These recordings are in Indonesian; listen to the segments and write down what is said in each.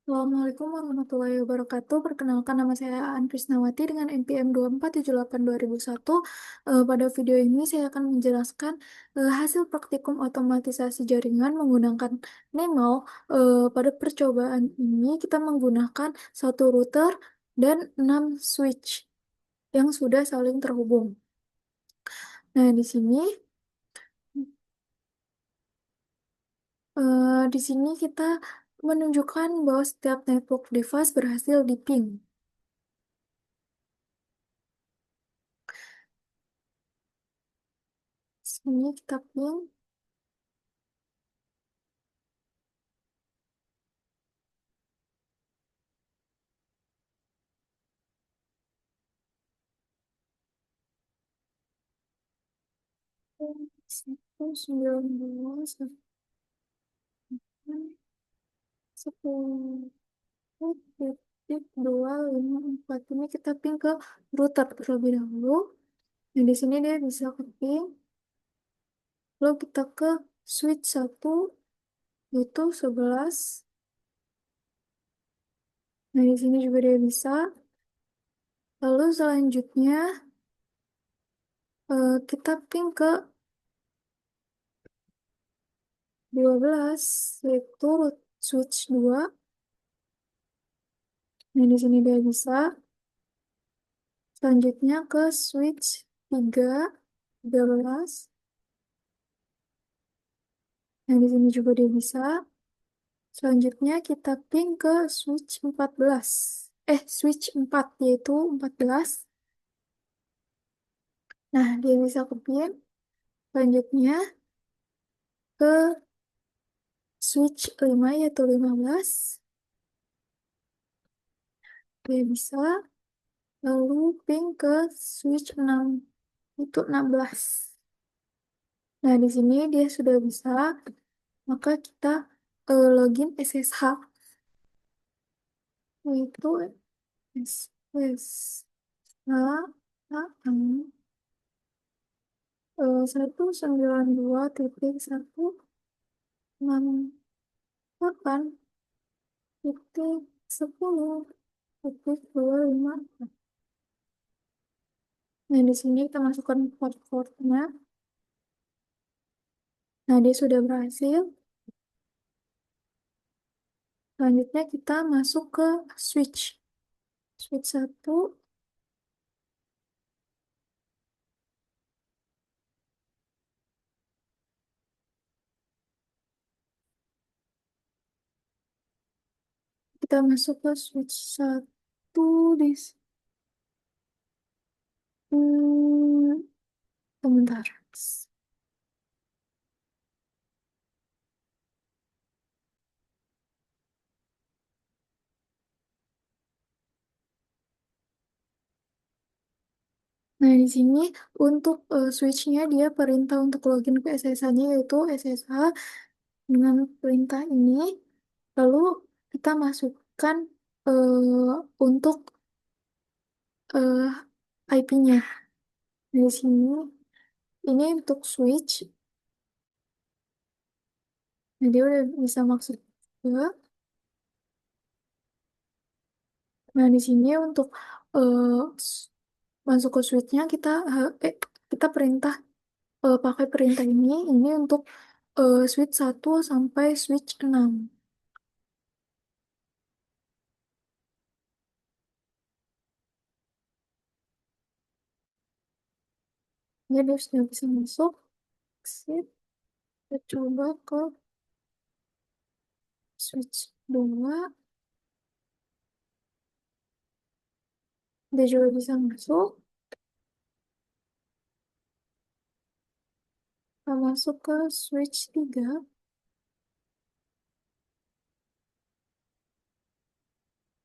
Assalamualaikum warahmatullahi wabarakatuh. Perkenalkan nama saya Aan Krisnawati dengan NPM 24781. Pada video ini saya akan menjelaskan hasil praktikum otomatisasi jaringan menggunakan Nemau. Pada percobaan ini kita menggunakan satu router dan 6 switch yang sudah saling terhubung. Nah, di sini kita menunjukkan bahwa setiap network device berhasil di-ping. Sini kita ping. Satu sembilan dua sepuluh titik dua lima empat ini kita ping ke router terlebih dahulu. Nah di sini dia bisa ke ping. Lalu kita ke switch satu itu 11. Nah di sini juga dia bisa. Lalu selanjutnya kita ping ke 12 yaitu switch 2. Nah di sini dia bisa. Selanjutnya ke switch 3 13. Nah, di sini juga dia bisa. Selanjutnya kita ping ke switch 14. Switch 4 yaitu 14. Nah, dia bisa ke pin. Selanjutnya ke switch 5 yaitu 15. Dia bisa. Lalu ping ke switch 6 itu 16. Nah, di sini dia sudah bisa. Maka kita login SSH yaitu SSH 192.168.10.25. Nah, di sini kita masukkan port-portnya. Nah, dia sudah berhasil. Selanjutnya kita masuk ke switch. Switch satu. Kita masuk ke switch satu di hmm, sebentar. Nah, di sini untuk switch-nya dia perintah untuk login ke SSH-nya yaitu SSH dengan perintah ini. Lalu kita masukkan untuk IP-nya. Di sini ini untuk switch. Nah, dia udah bisa masuk juga. Nah, di sini untuk s- masuk ke switch-nya kita pakai perintah ini. Ini untuk switch satu sampai switch 6. Jadi dia sudah bisa masuk. Exit. Kita coba ke switch 2. Dia juga bisa masuk. Kita masuk ke switch 3.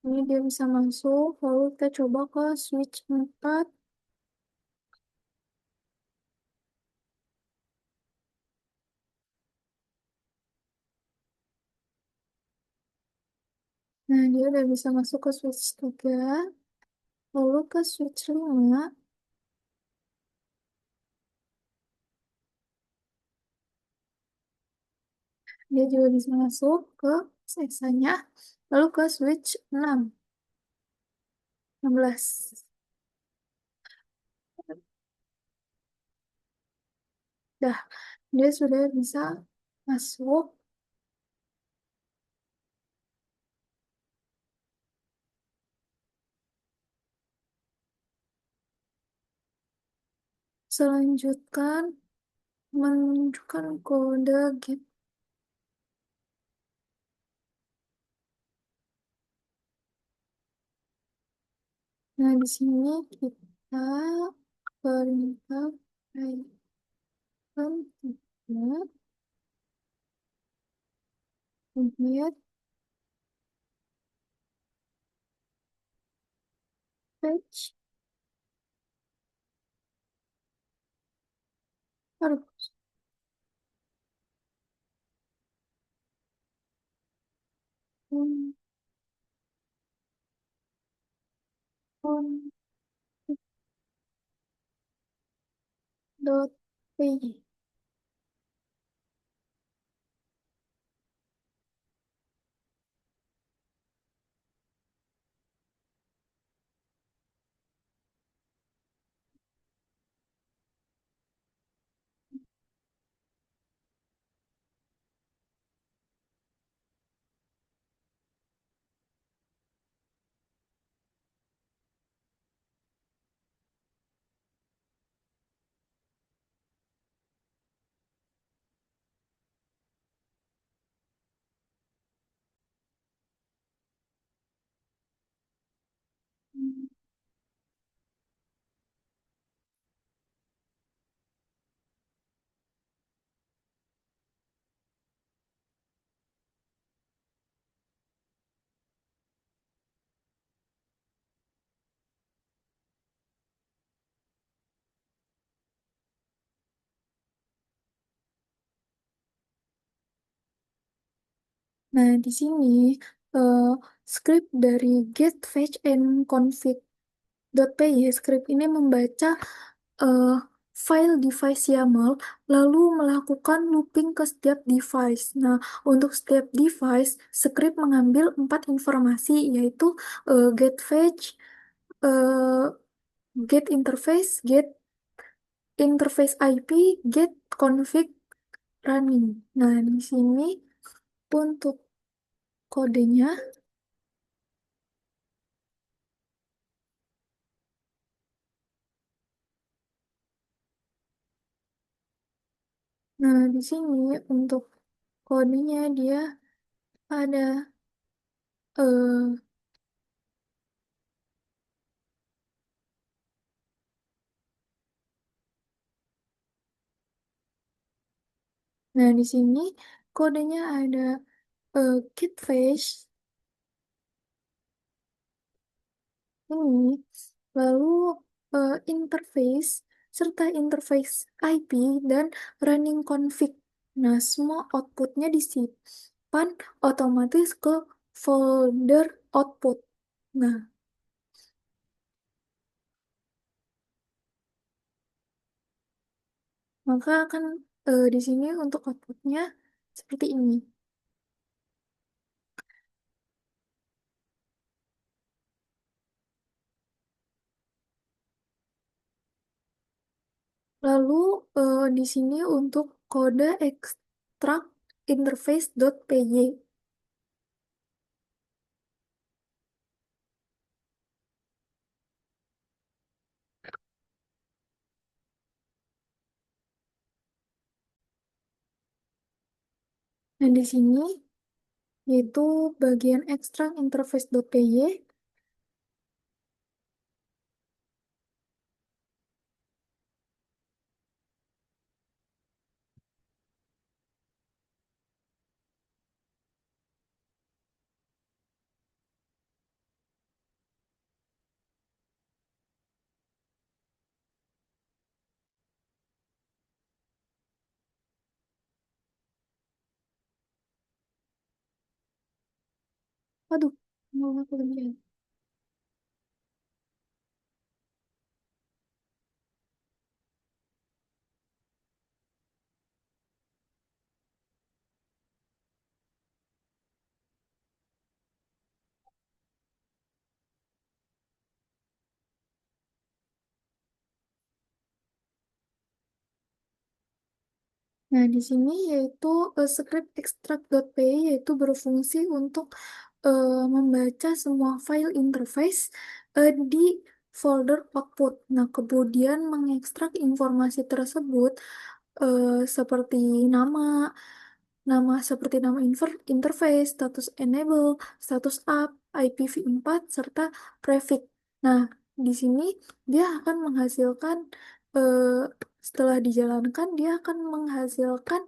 Ini dia bisa masuk. Lalu kita coba ke switch 4. Nah, dia udah bisa masuk ke switch 3. Lalu ke switch 5. Dia juga bisa masuk ke sisanya, lalu ke switch 16. Dah, dia sudah bisa masuk. Selanjutkan menunjukkan kode GET. Nah, di sini kita perintah icon tiga get fetch. Aduh, um, um, dot py. Nah, di sini eh, script dari get fetch and config.py script ini membaca eh, file device YAML lalu melakukan looping ke setiap device. Nah, untuk setiap device, script mengambil 4 informasi yaitu get fetch, eh, get interface, get interface IP, get config, running. Nah, di sini untuk kodenya. Nah, di sini untuk kodenya dia ada eh nah di sini kodenya ada get fetch ini, lalu interface serta interface IP dan running config. Nah, semua outputnya disimpan otomatis ke folder output. Nah, maka akan di sini untuk outputnya seperti ini. Lalu di sini untuk kode extract interface.py. Nah, di sini yaitu bagian extract interface.py. Waduh, mau aku lebih. Nah, di sini yaitu script extract.py yaitu berfungsi untuk membaca semua file interface di folder output. Nah, kemudian mengekstrak informasi tersebut seperti nama, interface, status enable, status up, IPv4, serta prefix. Nah, di sini dia akan menghasilkan eh, setelah dijalankan dia akan menghasilkan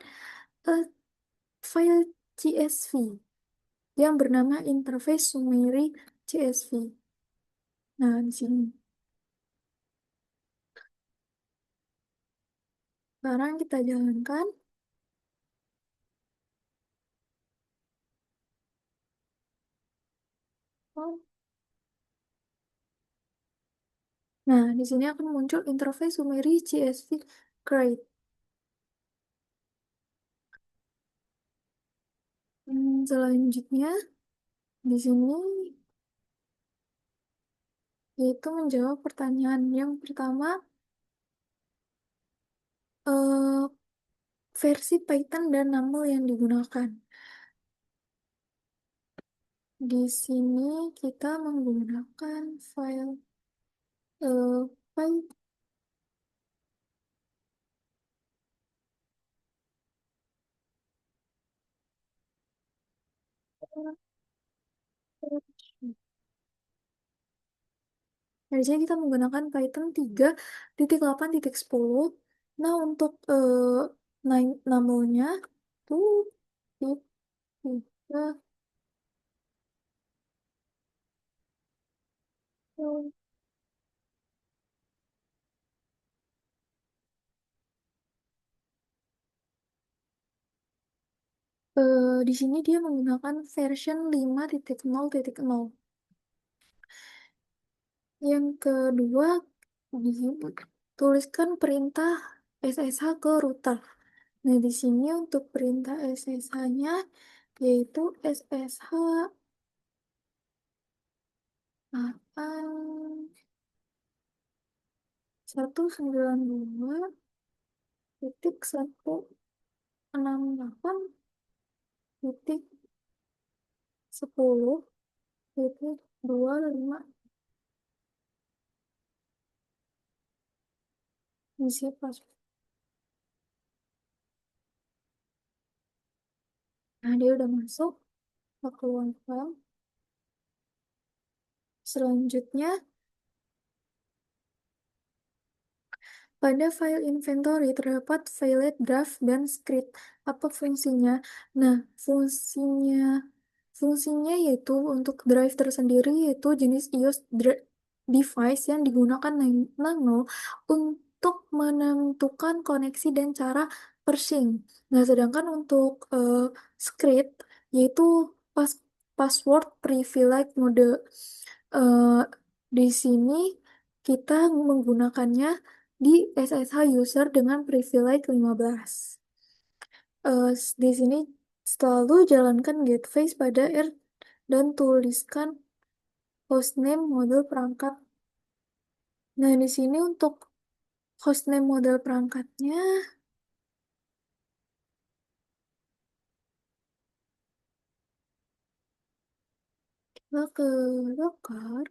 eh, file CSV yang bernama interface summary CSV. Nah, di sini sekarang kita jalankan. Nah, di sini akan muncul interface summary CSV create. Selanjutnya di sini yaitu menjawab pertanyaan yang pertama, eh, versi Python dan NAML yang digunakan. Di sini kita menggunakan file Python. Nah, di sini kita menggunakan Python 3.8.10. Nah, untuk NAML-nya tuh tiga. Di sini dia menggunakan version 5.0.0. Yang kedua, tuliskan perintah SSH ke router. Nah, di sini untuk perintah SSH-nya yaitu SSH akan 192.168.10.25 isi password. Nah, dia udah masuk ke keluar file. Selanjutnya, pada file inventory terdapat file draft dan script. Apa fungsinya? Nah, fungsinya yaitu untuk drive tersendiri yaitu jenis iOS device yang digunakan Nano untuk menentukan koneksi dan cara parsing. Nah, sedangkan untuk script yaitu password privilege mode. Eh, di sini kita menggunakannya di SSH user dengan privilege 15. Di sini selalu jalankan get face pada R dan tuliskan hostname model perangkat. Nah, di sini untuk hostname model perangkatnya kita ke Docker.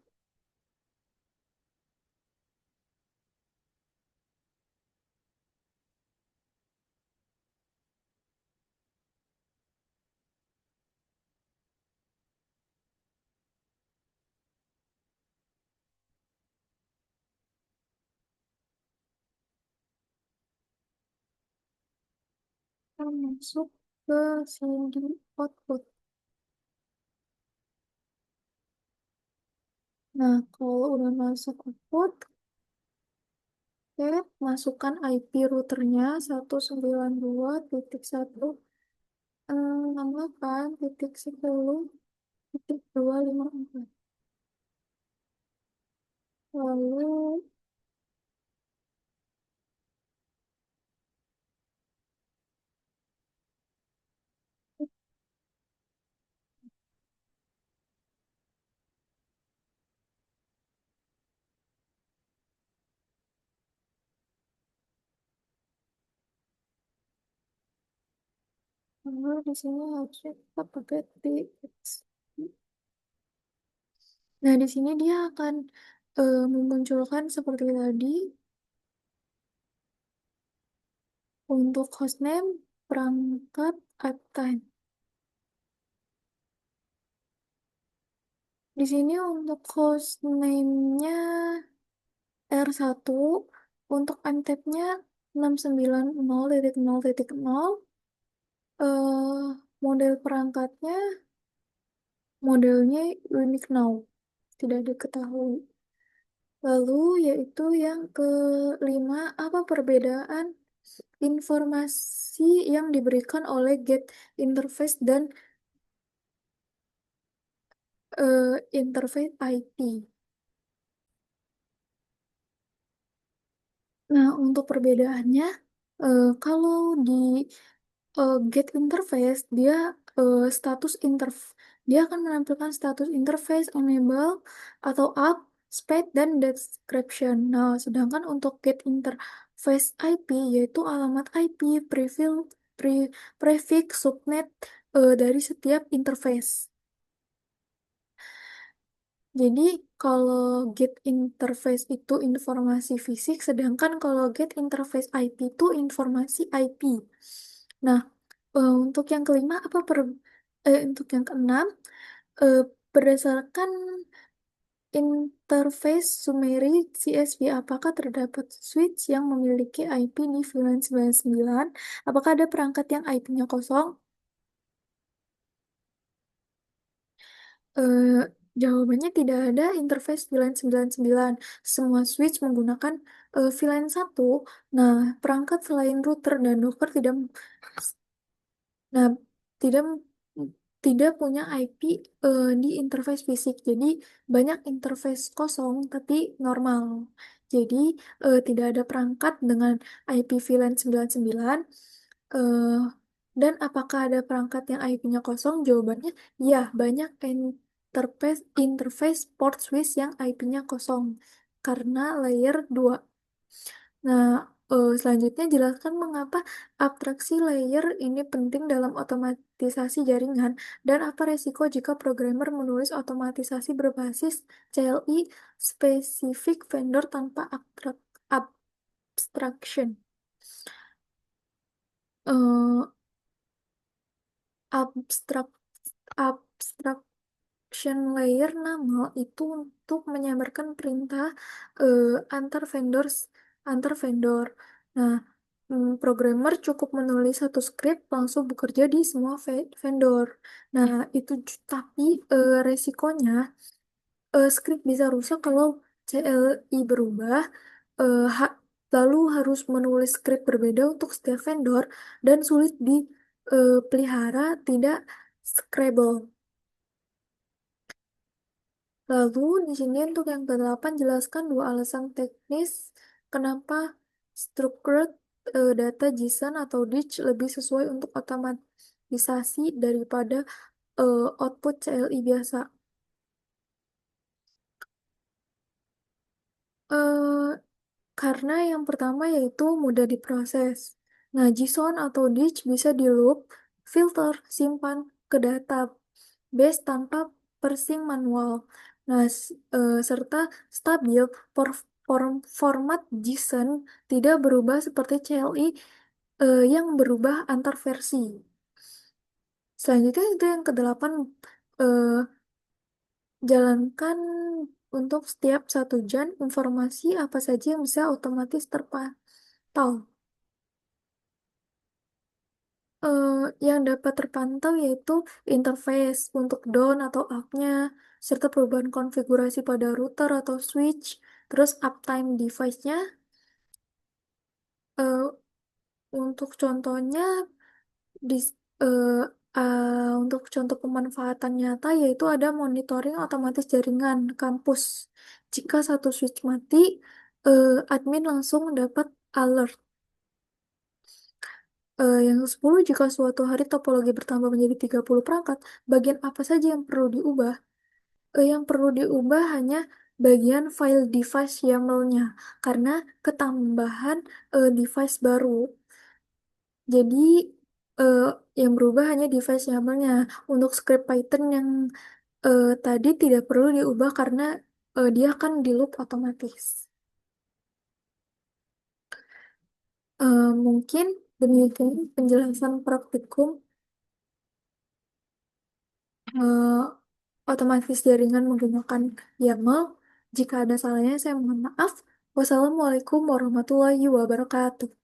Kita masuk ke cd output. Nah, kalau udah masuk output, oke, masukkan IP routernya 192.168.10.254. Lalu Lalu di sini harusnya kita pakai TX. Nah, di sini dia akan memunculkan seperti tadi untuk hostname, perangkat, uptime. Di sini untuk hostname-nya R1, untuk mTab-nya 690.0.0. eh Model perangkatnya, modelnya unique now, tidak diketahui. Lalu yaitu yang kelima, apa perbedaan informasi yang diberikan oleh get interface dan interface IP. Nah, untuk perbedaannya, kalau di get interface, status dia akan menampilkan status interface enable atau up, spec, dan description. Nah, sedangkan untuk get interface IP yaitu alamat IP, prefix, subnet dari setiap interface. Jadi kalau get interface itu informasi fisik, sedangkan kalau get interface IP itu informasi IP. Nah, untuk yang kelima untuk yang keenam, eh, berdasarkan interface summary CSV, apakah terdapat switch yang memiliki IP di VLAN 99? Apakah ada perangkat yang IP-nya kosong? Eh, Jawabannya tidak ada interface VLAN 99. Semua switch menggunakan VLAN 1. Nah, perangkat selain router dan Docker nah, tidak tidak punya IP di interface fisik. Jadi banyak interface kosong tapi normal. Jadi tidak ada perangkat dengan IP VLAN 99. Eh, dan apakah ada perangkat yang IP-nya kosong? Jawabannya ya, banyak interface port switch yang IP-nya kosong karena layer 2. Nah, selanjutnya jelaskan mengapa abstraksi layer ini penting dalam otomatisasi jaringan dan apa resiko jika programmer menulis otomatisasi berbasis CLI spesifik vendor tanpa abstraction. Eh, abstrak abstraction layer nama itu untuk menyamarkan perintah eh, antar vendors antar vendor. Nah, programmer cukup menulis satu script langsung bekerja di semua vendor. Nah, tapi resikonya script bisa rusak kalau CLI berubah, eh, ha- lalu harus menulis script berbeda untuk setiap vendor dan sulit dipelihara, tidak scrapable. Lalu di sini untuk yang kedelapan jelaskan dua alasan teknis kenapa structured data JSON atau DITch lebih sesuai untuk otomatisasi daripada output CLI biasa. Eh, karena yang pertama yaitu mudah diproses. Nah, JSON atau DITch bisa di loop, filter, simpan ke database tanpa parsing manual. Nah, serta stabil, format JSON tidak berubah seperti CLI yang berubah antar versi. Selanjutnya itu yang kedelapan, eh, jalankan untuk setiap 1 jam informasi apa saja yang bisa otomatis terpantau. Yang dapat terpantau yaitu interface untuk down atau up-nya, serta perubahan konfigurasi pada router atau switch, terus uptime device-nya. Eh, untuk contohnya, di, eh, untuk contoh pemanfaatan nyata yaitu ada monitoring otomatis jaringan kampus. Jika satu switch mati, admin langsung dapat alert. Yang 10, jika suatu hari topologi bertambah menjadi 30 perangkat, bagian apa saja yang perlu diubah? Yang perlu diubah hanya bagian file device YAML-nya, karena ketambahan device baru. Jadi, eh, yang berubah hanya device YAML-nya. Untuk script Python yang tadi tidak perlu diubah karena dia akan di loop otomatis. Mungkin demikian penjelasan praktikum eh, otomatis jaringan menggunakan YAML. Jika ada salahnya, saya mohon maaf. Wassalamualaikum warahmatullahi wabarakatuh.